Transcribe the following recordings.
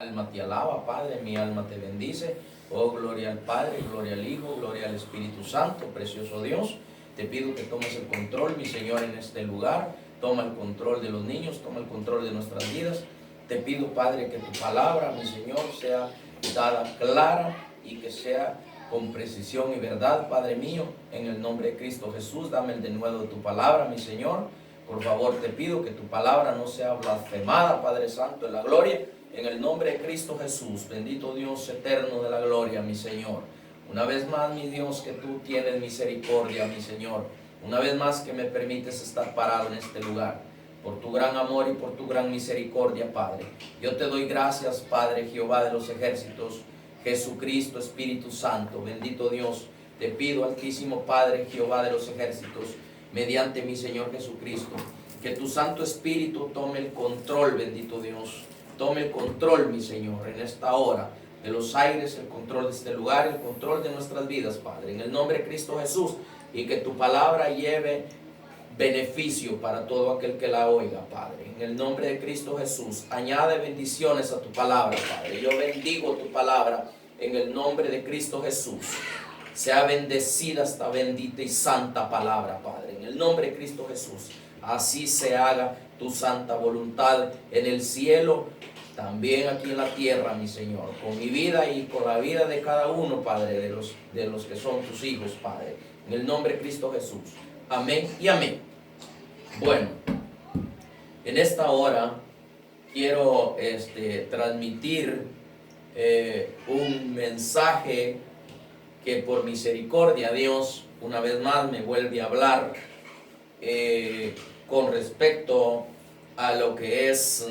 Alma te alaba, Padre, mi alma te bendice. Oh, gloria al Padre, gloria al Hijo, gloria al Espíritu Santo, precioso Dios. Te pido que tomes el control, mi Señor, en este lugar. Toma el control de los niños, toma el control de nuestras vidas. Te pido, Padre, que tu palabra, mi Señor, sea dada clara y que sea con precisión y verdad, Padre mío. En el nombre de Cristo Jesús, dame el denuedo de tu palabra, mi Señor. Por favor, te pido que tu palabra no sea blasfemada, Padre Santo, en la gloria. En el nombre de Cristo Jesús, bendito Dios eterno de la gloria, mi Señor. Una vez más, mi Dios, que tú tienes misericordia, mi Señor. Una vez más que me permites estar parado en este lugar. Por tu gran amor y por tu gran misericordia, Padre. Yo te doy gracias, Padre Jehová de los ejércitos, Jesucristo, Espíritu Santo. Bendito Dios, te pido, Altísimo Padre Jehová de los ejércitos, mediante mi Señor Jesucristo, que tu Santo Espíritu tome el control, bendito Dios. Tome el control, mi Señor, en esta hora de los aires, el control de este lugar, el control de nuestras vidas, Padre, en el nombre de Cristo Jesús, y que tu palabra lleve beneficio para todo aquel que la oiga, Padre, en el nombre de Cristo Jesús. Añade bendiciones a tu palabra, Padre. Yo bendigo tu palabra en el nombre de Cristo Jesús. Sea bendecida esta bendita y santa palabra, Padre, en el nombre de Cristo Jesús. Así se haga tu santa voluntad en el cielo, también aquí en la tierra, mi Señor, con mi vida y con la vida de cada uno, Padre, de los que son tus hijos, Padre, en el nombre de Cristo Jesús. Amén y amén. Bueno, en esta hora quiero transmitir un mensaje que por misericordia Dios una vez más me vuelve a hablar con respecto a lo que es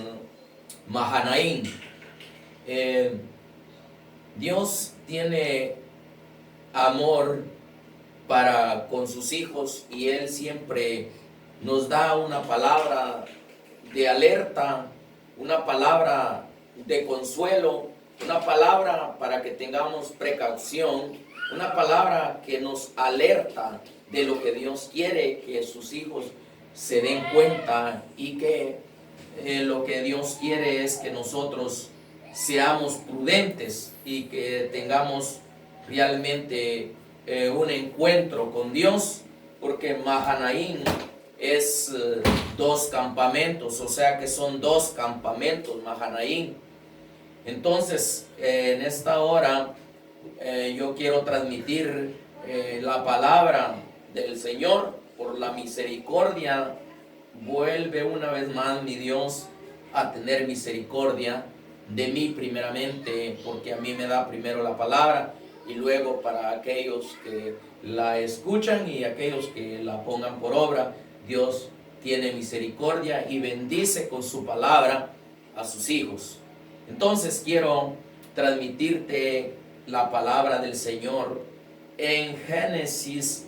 Mahanaim. Dios tiene amor para con sus hijos y Él siempre nos da una palabra de alerta, una palabra de consuelo, una palabra para que tengamos precaución, una palabra que nos alerta de lo que Dios quiere que sus hijos se den cuenta, y que lo que Dios quiere es que nosotros seamos prudentes y que tengamos realmente un encuentro con Dios, porque Mahanaim es dos campamentos, o sea que son dos campamentos Mahanaim. Entonces en esta hora yo quiero transmitir la palabra del Señor. Por la misericordia, vuelve una vez más mi Dios a tener misericordia de mí primeramente, porque a mí me da primero la palabra, y luego para aquellos que la escuchan y aquellos que la pongan por obra, Dios tiene misericordia y bendice con su palabra a sus hijos. Entonces quiero transmitirte la palabra del Señor en Génesis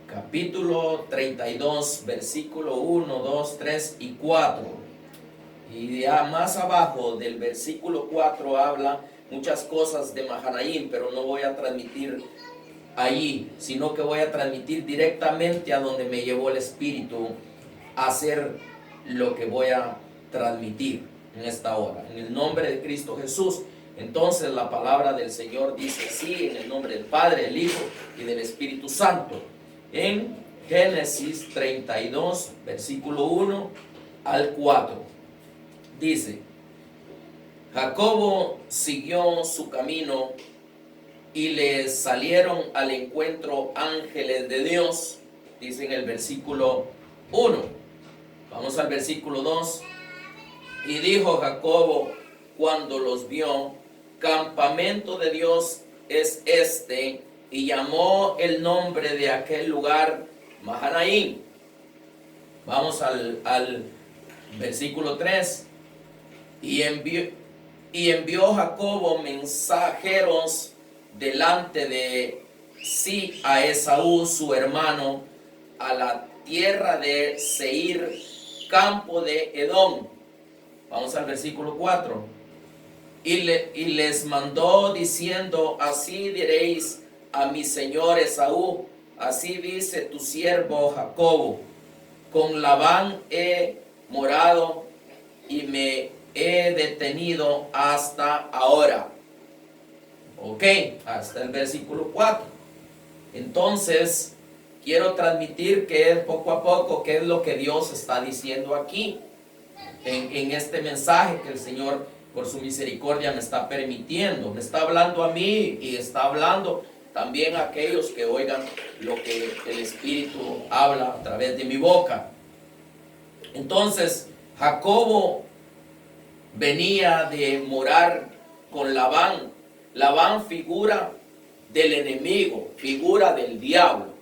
capítulo 32, versículo 1, 2, 3 y 4. Y ya más abajo del versículo 4 habla muchas cosas de Mahanaim, pero no voy a transmitir allí, sino que voy a transmitir directamente a donde me llevó el Espíritu a hacer lo que voy a transmitir en esta hora, en el nombre de Cristo Jesús. Entonces la palabra del Señor dice así, en el nombre del Padre, del Hijo y del Espíritu Santo. En Génesis 32, versículo 1 al 4, dice: Jacobo siguió su camino y le salieron al encuentro ángeles de Dios, dice en el versículo 1. Vamos al versículo 2. Y dijo Jacobo cuando los vio: campamento de Dios es este, y llamó el nombre de aquel lugar Mahanaim. Vamos al versículo 3. Y envió Jacobo mensajeros delante de sí a Esaú su hermano, a la tierra de Seir, campo de Edom. Vamos al versículo 4. Y les mandó diciendo: así diréis a mi señor Esaú, así dice tu siervo Jacobo, con Labán he morado y me he detenido hasta ahora. Ok, hasta el versículo 4. Entonces, quiero transmitir que es poco a poco, qué es lo que Dios está diciendo aquí, en este mensaje que el Señor, por su misericordia, me está permitiendo. Me está hablando a mí y está hablando también a aquellos que oigan lo que el Espíritu habla a través de mi boca. Entonces, Jacobo venía de morar con Labán. Labán, figura del enemigo, figura del diablo.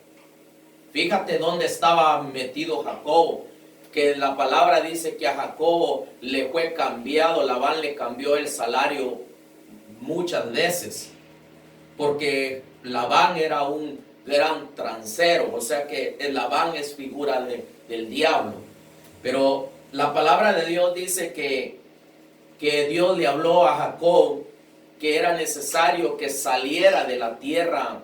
Fíjate dónde estaba metido Jacobo, que la palabra dice que a Jacobo le fue cambiado, Labán le cambió el salario muchas veces, porque Labán era un gran transero, o sea que el Labán es figura del diablo. Pero la palabra de Dios dice que Dios le habló a Jacob que era necesario que saliera de la tierra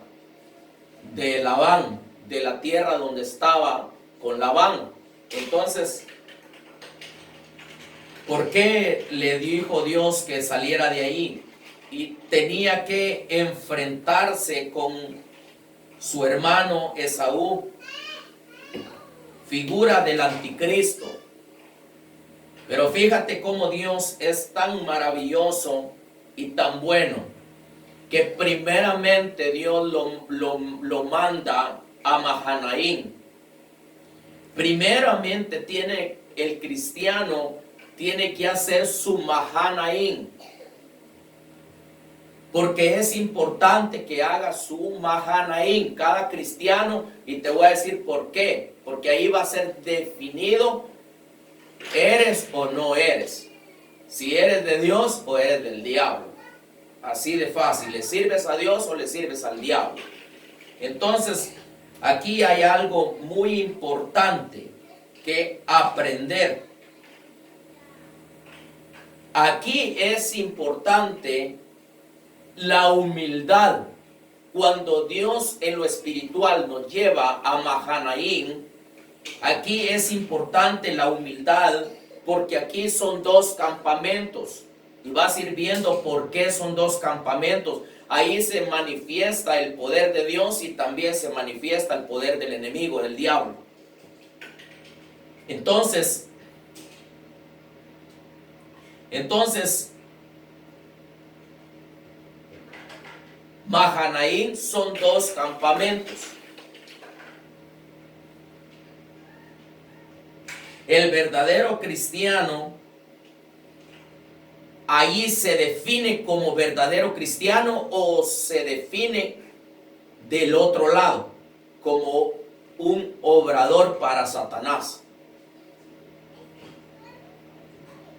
de Labán, de la tierra donde estaba con Labán. Entonces, ¿por qué le dijo Dios que saliera de ahí? Y tenía que enfrentarse con su hermano Esaú, figura del anticristo. Pero fíjate cómo Dios es tan maravilloso y tan bueno, que primeramente Dios lo manda a Mahanaim. Primeramente el cristiano tiene que hacer su Mahanaim, porque es importante que haga su Mahanaim cada cristiano, y te voy a decir por qué. Porque ahí va a ser definido, ¿eres o no eres? Si eres de Dios o eres del diablo. Así de fácil. ¿Le sirves a Dios o le sirves al diablo? Entonces, aquí hay algo muy importante que aprender. Aquí es importante la humildad. Cuando Dios en lo espiritual nos lleva a Mahanaim, aquí es importante la humildad, porque aquí son dos campamentos. Y vas a ir viendo por qué son dos campamentos. Ahí se manifiesta el poder de Dios y también se manifiesta el poder del enemigo, del diablo. Entonces, Mahanaim son dos campamentos. El verdadero cristiano ahí se define como verdadero cristiano, o se define del otro lado como un obrador para Satanás.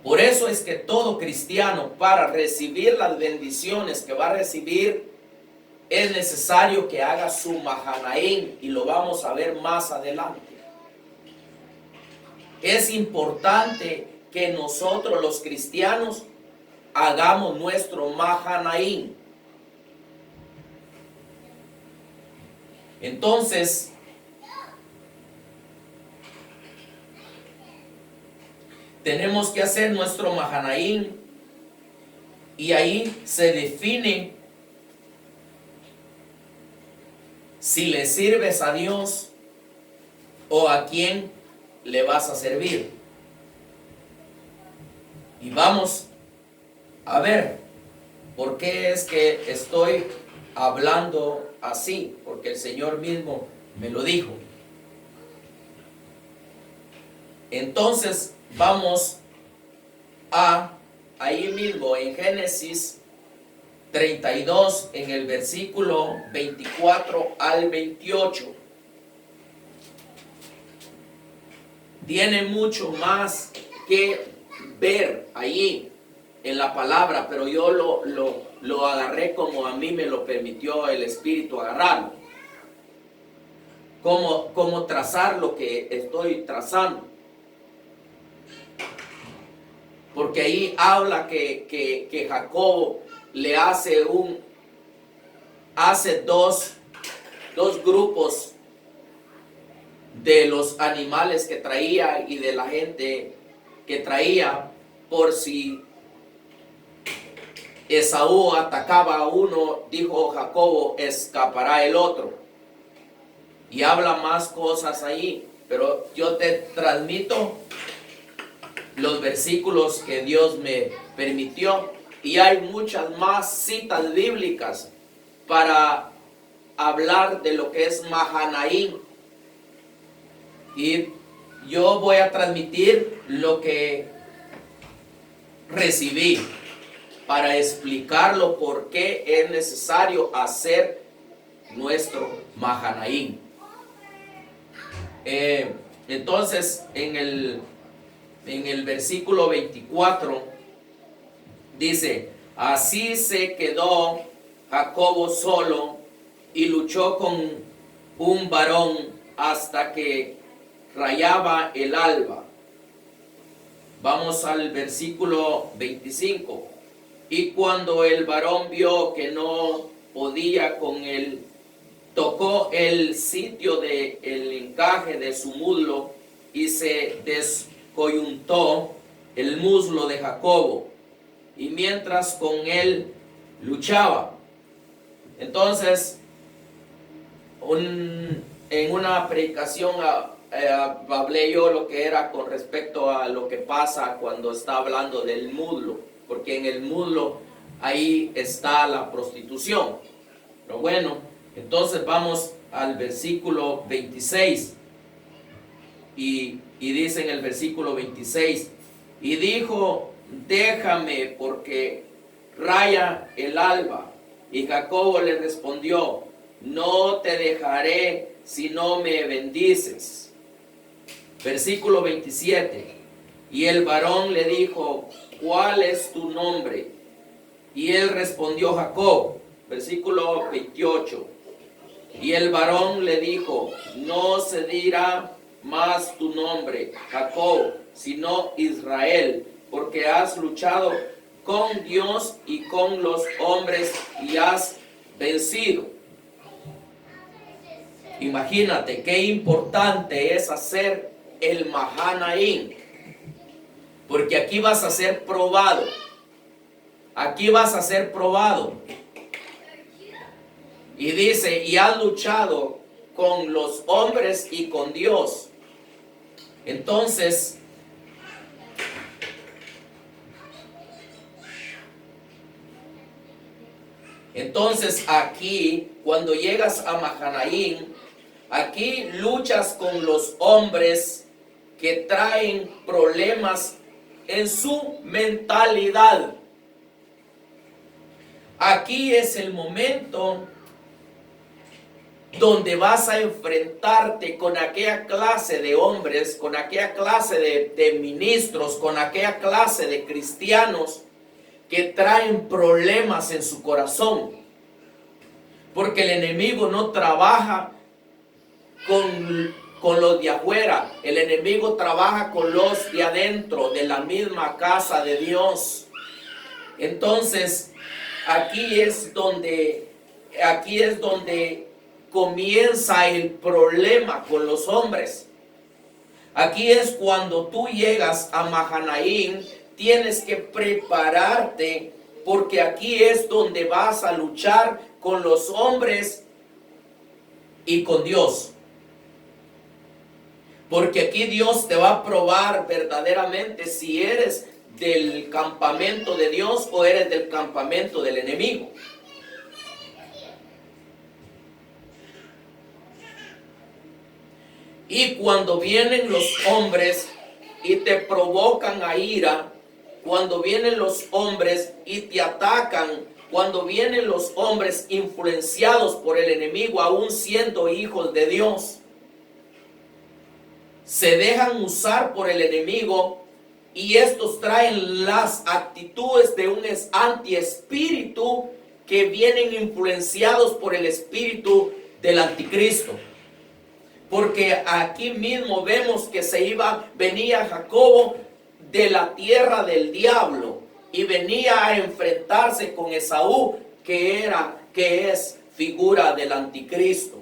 Por eso es que todo cristiano, para recibir las bendiciones que va a recibir, es necesario que haga su Mahanaim, y lo vamos a ver más adelante. Es importante que nosotros los cristianos hagamos nuestro Mahanaim. Entonces, tenemos que hacer nuestro Mahanaim, y ahí se define si le sirves a Dios o a quién le vas a servir. Y vamos a ver por qué es que estoy hablando así, porque el Señor mismo me lo dijo. Entonces vamos ahí mismo en Génesis 32, en el versículo 24 al 28. Tiene mucho más que ver allí en la palabra, pero yo lo agarré como a mí me lo permitió el Espíritu agarrarlo. Cómo trazar lo que estoy trazando. Porque ahí habla que Jacobo le hace dos grupos de los animales que traía y de la gente que traía, por si Esaú atacaba a uno, dijo Jacobo, escapará el otro. Y habla más cosas ahí, pero yo te transmito los versículos que Dios me permitió. Y hay muchas más citas bíblicas para hablar de lo que es Mahanaim. Y yo voy a transmitir lo que recibí para explicarlo por qué es necesario hacer nuestro Mahanaim. Entonces, en el versículo 24 dice: así se quedó Jacobo solo y luchó con un varón hasta que rayaba el alba. Vamos al versículo 25. Y cuando el varón vio que no podía con él, tocó el sitio del encaje de su muslo y se descoyuntó el muslo de Jacobo, y mientras con él luchaba. Entonces, en una predicación hablé yo lo que era con respecto a lo que pasa cuando está hablando del muslo, porque en el muslo ahí está la prostitución. Pero bueno, entonces vamos al versículo 26 y dice en el versículo 26: y dijo, déjame porque raya el alba. Y Jacobo le respondió, no te dejaré si no me bendices. Versículo 27. Y el varón le dijo, ¿cuál es tu nombre? Y él respondió, Jacob. Versículo 28. Y el varón le dijo, no se dirá más tu nombre, Jacob, sino Israel, porque has luchado con Dios y con los hombres y has vencido. Imagínate qué importante es hacer el Mahanaim, porque aquí vas a ser probado. Aquí vas a ser probado. Y dice, y has luchado con los hombres y con Dios. Entonces, aquí, cuando llegas a Mahanaim, aquí luchas con los hombres que traen problemas en su mentalidad. Aquí es el momento donde vas a enfrentarte con aquella clase de hombres, con aquella clase de ministros, con aquella clase de cristianos que traen problemas en su corazón. Porque el enemigo no trabaja con los de afuera, el enemigo trabaja con los de adentro, de la misma casa de Dios. Entonces, aquí es donde comienza el problema con los hombres. Aquí es cuando tú llegas a Mahanaim, tienes que prepararte, porque aquí es donde vas a luchar con los hombres y con Dios. Porque aquí Dios te va a probar verdaderamente si eres del campamento de Dios o eres del campamento del enemigo. Y cuando vienen los hombres y te provocan a ira, cuando vienen los hombres y te atacan, cuando vienen los hombres influenciados por el enemigo, aún siendo hijos de Dios, se dejan usar por el enemigo y estos traen las actitudes de un antiespíritu que vienen influenciados por el espíritu del anticristo. Porque aquí mismo vemos que venía Jacobo de la tierra del diablo y venía a enfrentarse con Esaú, que es figura del anticristo.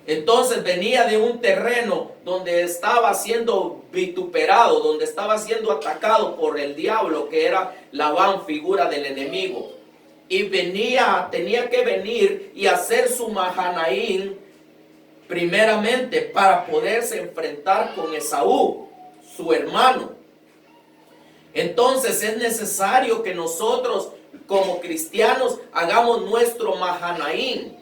Entonces venía de un terreno donde estaba siendo vituperado, donde estaba siendo atacado por el diablo, que era Labán, figura del enemigo. Y tenía que venir y hacer su Mahanaim primeramente para poderse enfrentar con Esaú, su hermano. Entonces es necesario que nosotros como cristianos hagamos nuestro Mahanaim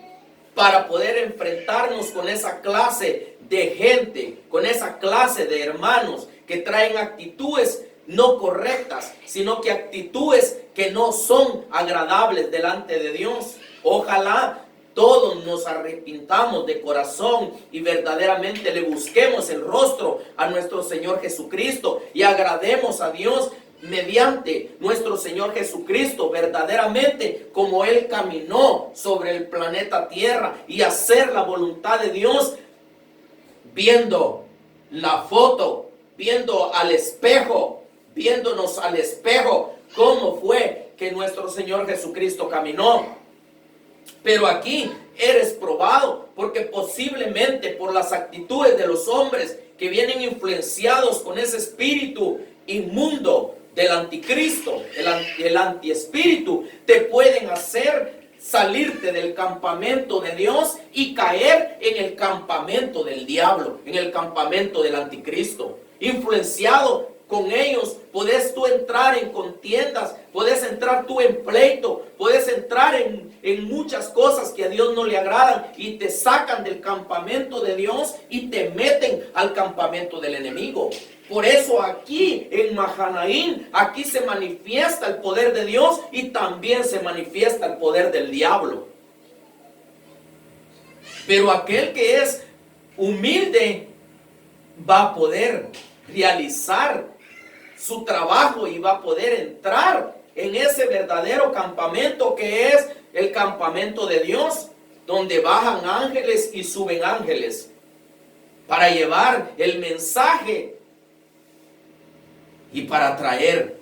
para poder enfrentarnos con esa clase de gente, con esa clase de hermanos que traen actitudes no correctas, sino que actitudes que no son agradables delante de Dios. Ojalá todos nos arrepintamos de corazón y verdaderamente le busquemos el rostro a nuestro Señor Jesucristo y agrademos a Dios mediante nuestro Señor Jesucristo, verdaderamente como Él caminó sobre el planeta Tierra, y hacer la voluntad de Dios, viendo la foto, viendo al espejo, viéndonos al espejo, cómo fue que nuestro Señor Jesucristo caminó. Pero aquí eres probado, porque posiblemente por las actitudes de los hombres que vienen influenciados con ese espíritu inmundo del anticristo, el antiespíritu, te pueden hacer salirte del campamento de Dios y caer en el campamento del diablo, en el campamento del anticristo. Influenciado con ellos, puedes tú entrar en contiendas, puedes entrar tú en pleito, puedes entrar en muchas cosas que a Dios no le agradan y te sacan del campamento de Dios y te meten al campamento del enemigo. Por eso aquí en Mahanaim, aquí se manifiesta el poder de Dios y también se manifiesta el poder del diablo. Pero aquel que es humilde va a poder realizar su trabajo y va a poder entrar en ese verdadero campamento que es el campamento de Dios, donde bajan ángeles y suben ángeles para llevar el mensaje y para traer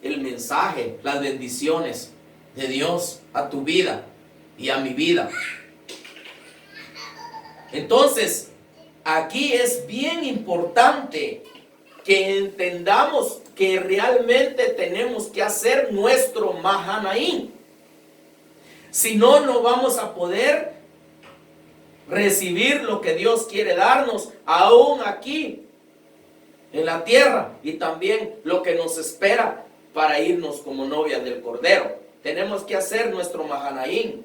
el mensaje, las bendiciones de Dios a tu vida y a mi vida. Entonces, aquí es bien importante que entendamos que realmente tenemos que hacer nuestro Mahanaim. Si no, no vamos a poder recibir lo que Dios quiere darnos aún aquí en la tierra, y también lo que nos espera para irnos como novias del Cordero. Tenemos que hacer nuestro Mahanaim,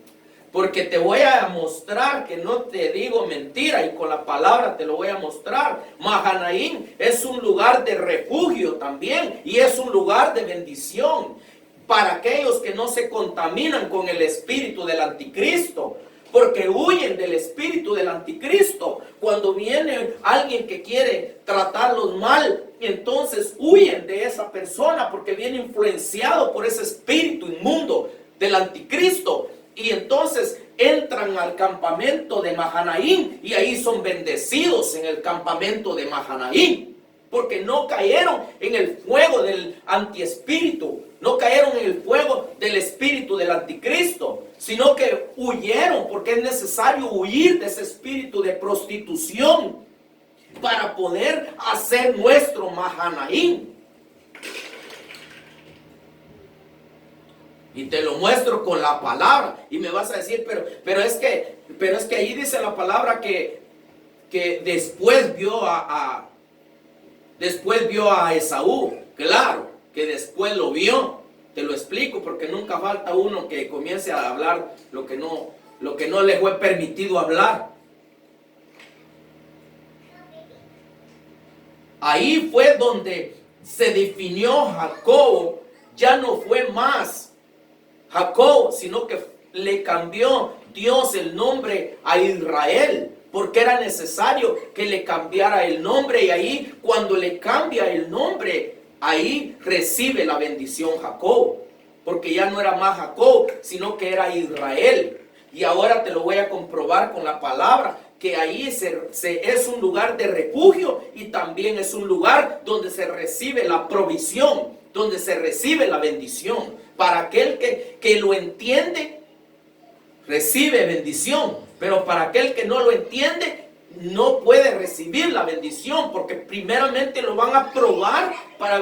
porque te voy a mostrar que no te digo mentira, y con la palabra te lo voy a mostrar. Mahanaim es un lugar de refugio también, y es un lugar de bendición para aquellos que no se contaminan con el espíritu del anticristo, porque huyen del espíritu del anticristo. Cuando viene alguien que quiere tratarlos mal, entonces huyen de esa persona, porque viene influenciado por ese espíritu inmundo del anticristo. Y entonces entran al campamento de Mahanaim y ahí son bendecidos en el campamento de Mahanaim, porque no cayeron en el fuego del antiespíritu, no cayeron en el fuego del espíritu del anticristo, sino que huyeron, porque es necesario huir de ese espíritu de prostitución para poder hacer nuestro Mahanaim. Y te lo muestro con la palabra. Y me vas a decir, pero es que ahí dice la palabra que después vio a Esaú. Claro que después lo vio. Te lo explico, porque nunca falta uno que comience a hablar lo que no le fue permitido hablar. Ahí fue donde se definió Jacob. Ya no fue más Jacob, sino que le cambió Dios el nombre a Israel, porque era necesario que le cambiara el nombre. Y ahí, cuando le cambia el nombre, ahí recibe la bendición Jacob, porque ya no era más Jacob, sino que era Israel. Y ahora te lo voy a comprobar con la palabra, que ahí es un lugar de refugio, y también es un lugar donde se recibe la provisión, donde se recibe la bendición. Para aquel que lo entiende, recibe bendición. Pero para aquel que no lo entiende, no puede recibir la bendición, porque primeramente lo van a probar para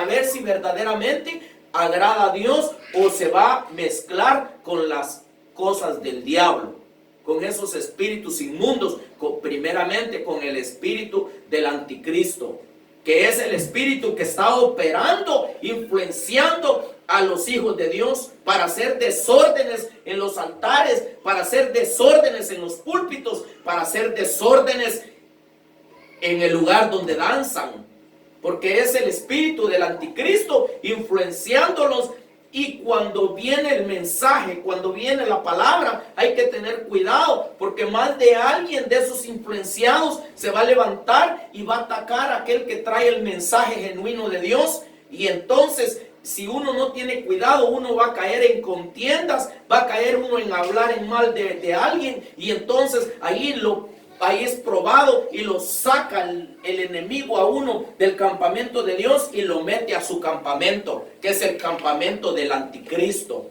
ver si verdaderamente agrada a Dios o se va a mezclar con las cosas del diablo, con esos espíritus inmundos, primeramente con el espíritu del anticristo, que es el espíritu que está operando, influenciando a los hijos de Dios para hacer desórdenes en los altares, para hacer desórdenes en los púlpitos, para hacer desórdenes en el lugar donde danzan, porque es el espíritu del anticristo influenciándolos. Y cuando viene el mensaje, cuando viene la palabra, hay que tener cuidado, porque más de alguien de esos influenciados se va a levantar y va a atacar a aquel que trae el mensaje genuino de Dios. Y entonces, si uno no tiene cuidado, uno va a caer en contiendas, va a caer uno en hablar en mal de alguien, y entonces ahí es probado y lo saca el enemigo a uno del campamento de Dios y lo mete a su campamento, que es el campamento del anticristo.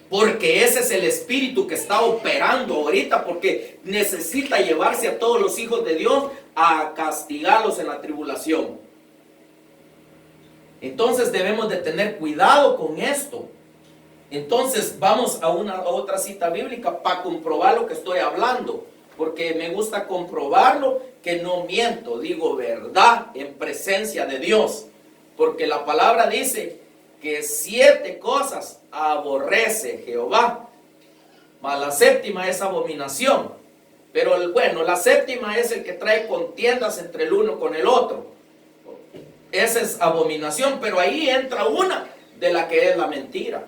Porque ese es el espíritu que está operando ahorita, porque necesita llevarse a todos los hijos de Dios a castigarlos en la tribulación. Entonces debemos de tener cuidado con esto. Entonces vamos a otra cita bíblica para comprobar lo que estoy hablando, porque me gusta comprobarlo, que no miento, digo verdad en presencia de Dios, porque la palabra dice que 7 cosas aborrece Jehová, mas la séptima es abominación. Pero la séptima es el que trae contiendas entre el uno con el otro. Esa es abominación, pero ahí entra una de la que es la mentira.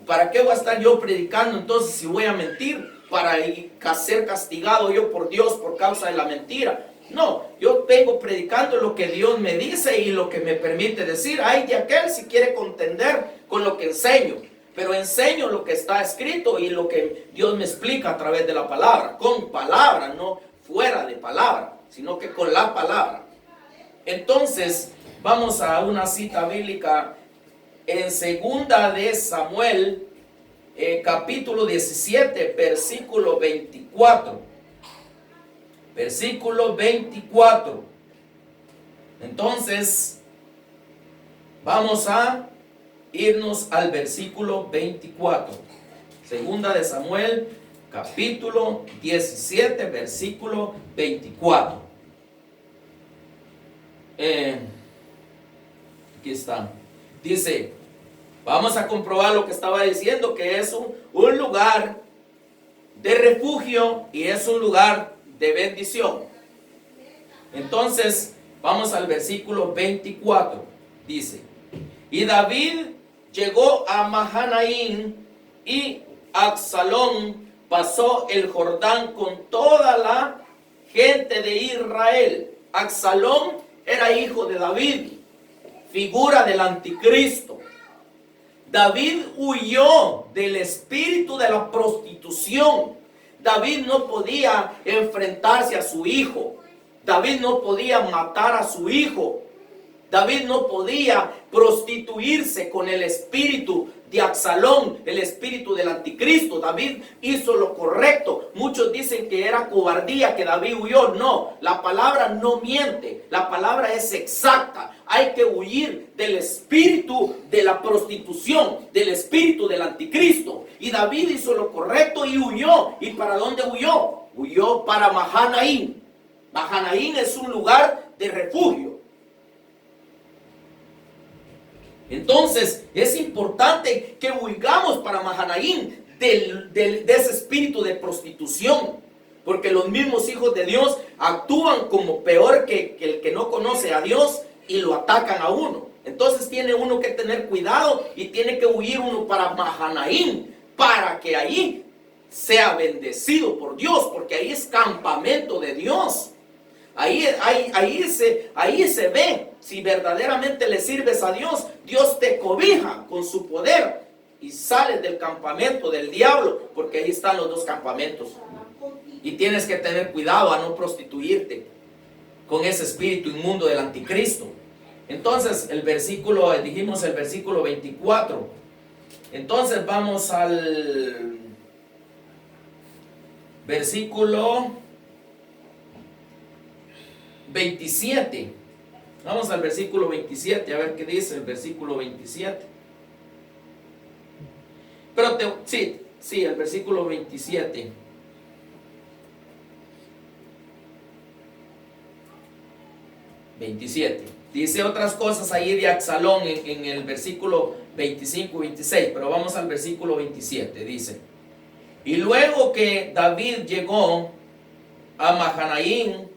¿Para qué voy a estar yo predicando entonces si voy a mentir? Para ser castigado yo por Dios por causa de la mentira. No, yo vengo predicando lo que Dios me dice y lo que me permite decir. Ay de aquel si quiere contender con lo que enseño. Pero enseño lo que está escrito y lo que Dios me explica a través de la palabra. Con palabra, no fuera de palabra, sino que con la palabra. Entonces, vamos a una cita bíblica en segunda de Samuel, capítulo 17, versículo 24. Versículo 24. Entonces, vamos a irnos al versículo 24. Segunda de Samuel, capítulo 17, versículo 24. Aquí está. Dice, vamos a comprobar lo que estaba diciendo, que es un lugar de refugio y es un lugar de bendición. Entonces, vamos al versículo 24. Dice, y David llegó a Mahanaim y Absalón pasó el Jordán con toda la gente de Israel. Absalón era hijo de David, figura del anticristo. David huyó del espíritu de la prostitución. David no podía enfrentarse a su hijo. David no podía matar a su hijo. David no podía prostituirse con el espíritu de Absalón, el espíritu del anticristo. David hizo lo correcto. Muchos dicen que era cobardía, que David huyó. No, la palabra no miente. La palabra es exacta. Hay que huir del espíritu de la prostitución, del espíritu del anticristo. Y David hizo lo correcto y huyó. ¿Y para dónde huyó? Huyó para Mahanaim. Mahanaim es un lugar de refugio. Entonces es importante que huyamos para Mahanaim de ese espíritu de prostitución, porque los mismos hijos de Dios actúan como peor que el que no conoce a Dios y lo atacan a uno. Entonces tiene uno que tener cuidado y tiene que huir uno para Mahanaim, para que ahí sea bendecido por Dios, porque ahí es campamento de Dios. Ahí se ve si verdaderamente le sirves a Dios. Dios te cobija con su poder y sales del campamento del diablo, porque ahí están los dos campamentos. Y tienes que tener cuidado a no prostituirte con ese espíritu inmundo del anticristo. Entonces dijimos el versículo 24. Entonces vamos al versículo 27. Vamos al versículo 27, a ver qué dice el versículo 27. Pero sí, el versículo 27. Dice otras cosas ahí de Absalón en el versículo 25 y 26, pero vamos al versículo 27. Dice: y luego que David llegó a Mahanaim,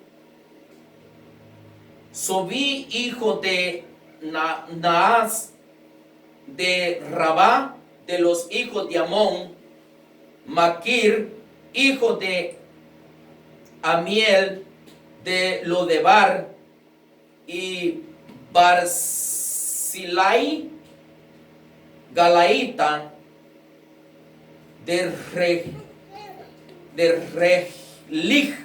Sobí, hijo de Naas, de Rabá, de los hijos de Amón, Maquir, hijo de Amiel, de Lodebar, y Barzilai, Galaíta, de Rejlig.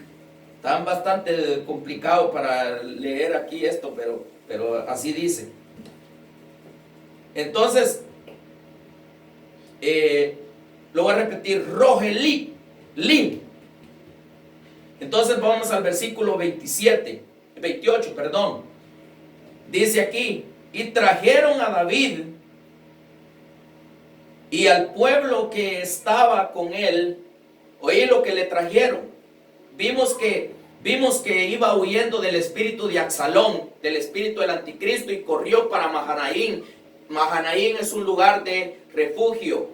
Están bastante complicado para leer aquí esto, pero así dice. Entonces, lo voy a repetir: Rogelim. Entonces vamos al versículo 28, perdón. Dice aquí: y trajeron a David y al pueblo que estaba con él. Oí lo que le trajeron. Vimos que iba huyendo del espíritu de Absalón, del espíritu del anticristo, y corrió para Mahanaim. Mahanaim es un lugar de refugio.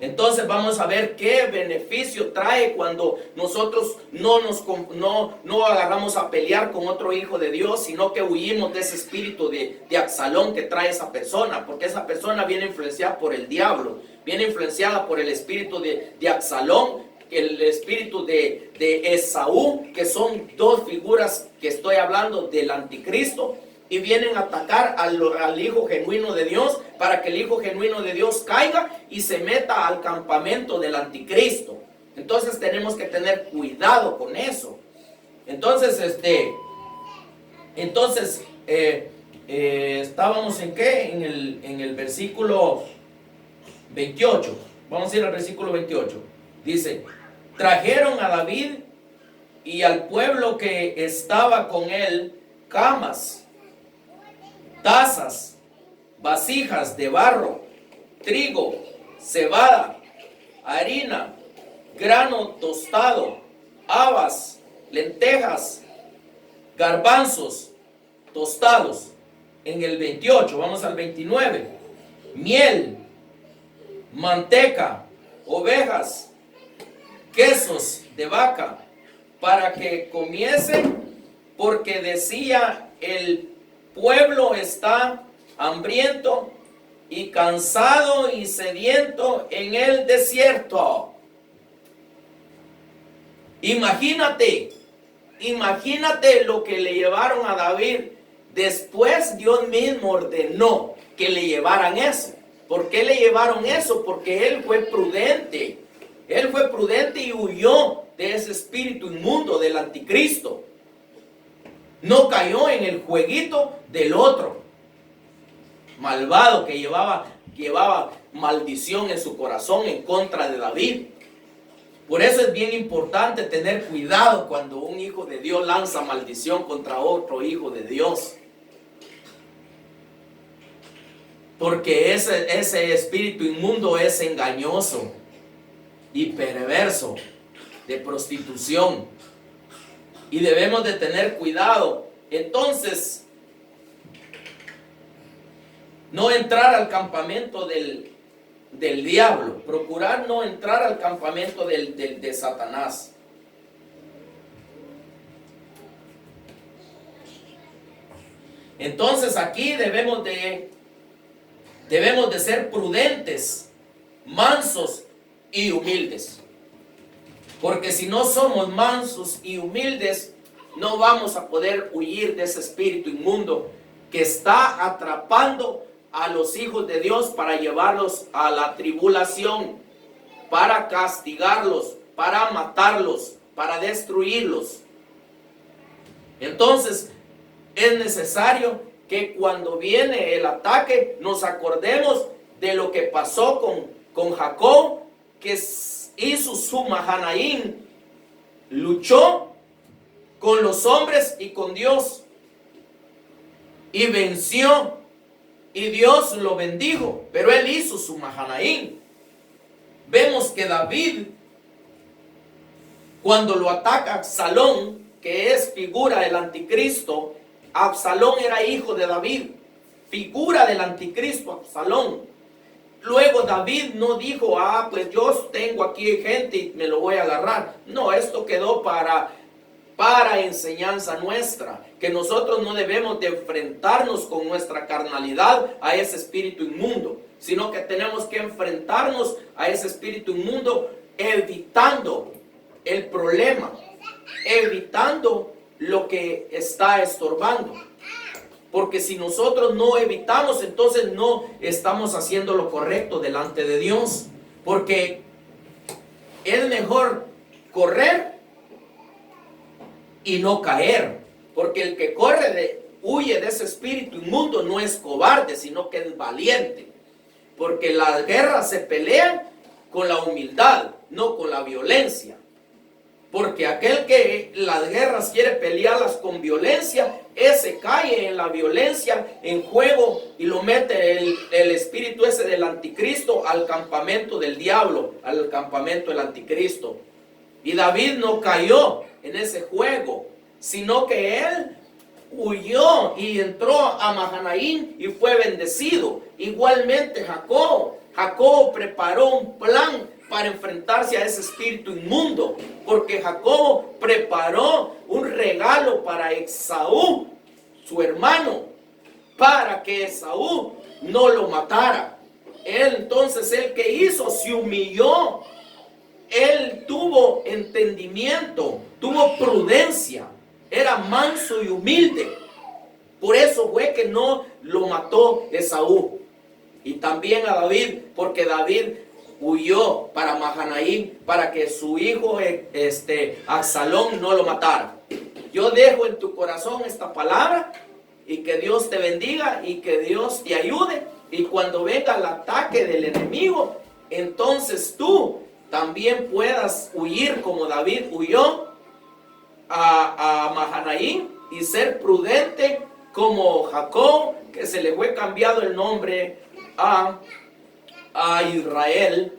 Entonces vamos a ver qué beneficio trae cuando nosotros no agarramos a pelear con otro hijo de Dios, sino que huimos de ese espíritu de Absalón que trae esa persona, porque esa persona viene influenciada por el diablo, viene influenciada por el espíritu de Absalón, el espíritu de Esaú, que son dos figuras que estoy hablando del anticristo, y vienen a atacar al hijo genuino de Dios, para que el hijo genuino de Dios caiga y se meta al campamento del anticristo. Entonces tenemos que tener cuidado con eso. Entonces, estábamos en qué, en el versículo 28. Vamos a ir al versículo 28. Dice: trajeron a David y al pueblo que estaba con él camas, tazas, vasijas de barro, trigo, cebada, harina, grano tostado, habas, lentejas, garbanzos tostados. En el 28, vamos al 29. Miel, manteca, ovejas, quesos de vaca, para que comiesen, porque decía: el pueblo está hambriento y cansado y sediento en el desierto. Imagínate lo que le llevaron a David. Después Dios mismo ordenó que le llevaran eso. ¿Por qué le llevaron eso? Porque él fue prudente. Él fue prudente y huyó de ese espíritu inmundo del anticristo. No cayó en el jueguito del otro malvado que llevaba maldición en su corazón en contra de David. Por eso es bien importante tener cuidado cuando un hijo de Dios lanza maldición contra otro hijo de Dios. Porque ese espíritu inmundo es engañoso y perverso, de prostitución. Y debemos de tener cuidado. Entonces, no entrar al campamento del diablo. Procurar no entrar al campamento de Satanás. Entonces aquí debemos de ser prudentes, mansos y humildes. Porque si no somos mansos y humildes, no vamos a poder huir de ese espíritu inmundo que está atrapando a los hijos de Dios para llevarlos a la tribulación, para castigarlos, para matarlos, para destruirlos. Entonces, es necesario que cuando viene el ataque nos acordemos de lo que pasó con Jacob, que hizo su Mahanaim luchó con los hombres y con Dios y venció, y Dios lo bendijo, pero él hizo su Mahanaim. Vemos que David, cuando lo ataca Absalón, que es figura del anticristo, Absalón era hijo de David, figura del anticristo Absalón. Luego David no dijo, pues yo tengo aquí gente y me lo voy a agarrar. No, esto quedó para enseñanza nuestra, que nosotros no debemos de enfrentarnos con nuestra carnalidad a ese espíritu inmundo, sino que tenemos que enfrentarnos a ese espíritu inmundo evitando el problema, evitando lo que está estorbando. Porque si nosotros no evitamos, entonces no estamos haciendo lo correcto delante de Dios. Porque es mejor correr y no caer. Porque el que huye de ese espíritu inmundo no es cobarde, sino que es valiente. Porque las guerras se pelean con la humildad, no con la violencia. Porque aquel que las guerras quiere pelearlas con violencia, ese cae en la violencia, en juego, y lo mete el espíritu ese del anticristo al campamento del diablo, al campamento del anticristo. Y David no cayó en ese juego, sino que él huyó y entró a Mahanaim y fue bendecido. Igualmente Jacob preparó un plan para enfrentarse a ese espíritu inmundo, porque Jacob preparó un regalo para Esaú, su hermano, para que Esaú no lo matara. Entonces, ¿él qué hizo? Se humilló. Él tuvo entendimiento, tuvo prudencia, era manso y humilde. Por eso fue que no lo mató Esaú. Y también a David, porque David huyó para Mahanaim, para que su hijo Absalón no lo matara. Yo dejo en tu corazón esta palabra, y que Dios te bendiga y que Dios te ayude. Y cuando venga el ataque del enemigo, entonces tú también puedas huir como David huyó a Mahanaim, y ser prudente como Jacob, que se le fue cambiado el nombre a Israel,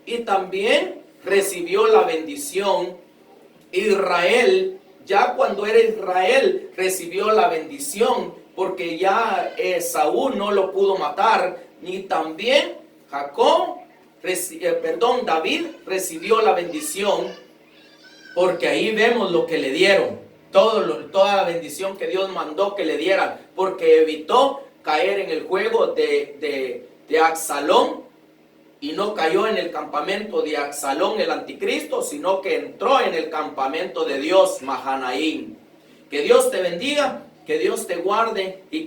y también recibió la bendición. Israel, ya cuando era Israel, recibió la bendición, porque ya Saúl no lo pudo matar, ni también David recibió la bendición, porque ahí vemos lo que le dieron, toda la bendición que Dios mandó que le dieran, porque evitó caer en el juego de Absalón, y no cayó en el campamento de Absalón el anticristo, sino que entró en el campamento de Dios, Mahanaim. Que Dios te bendiga, que Dios te guarde y que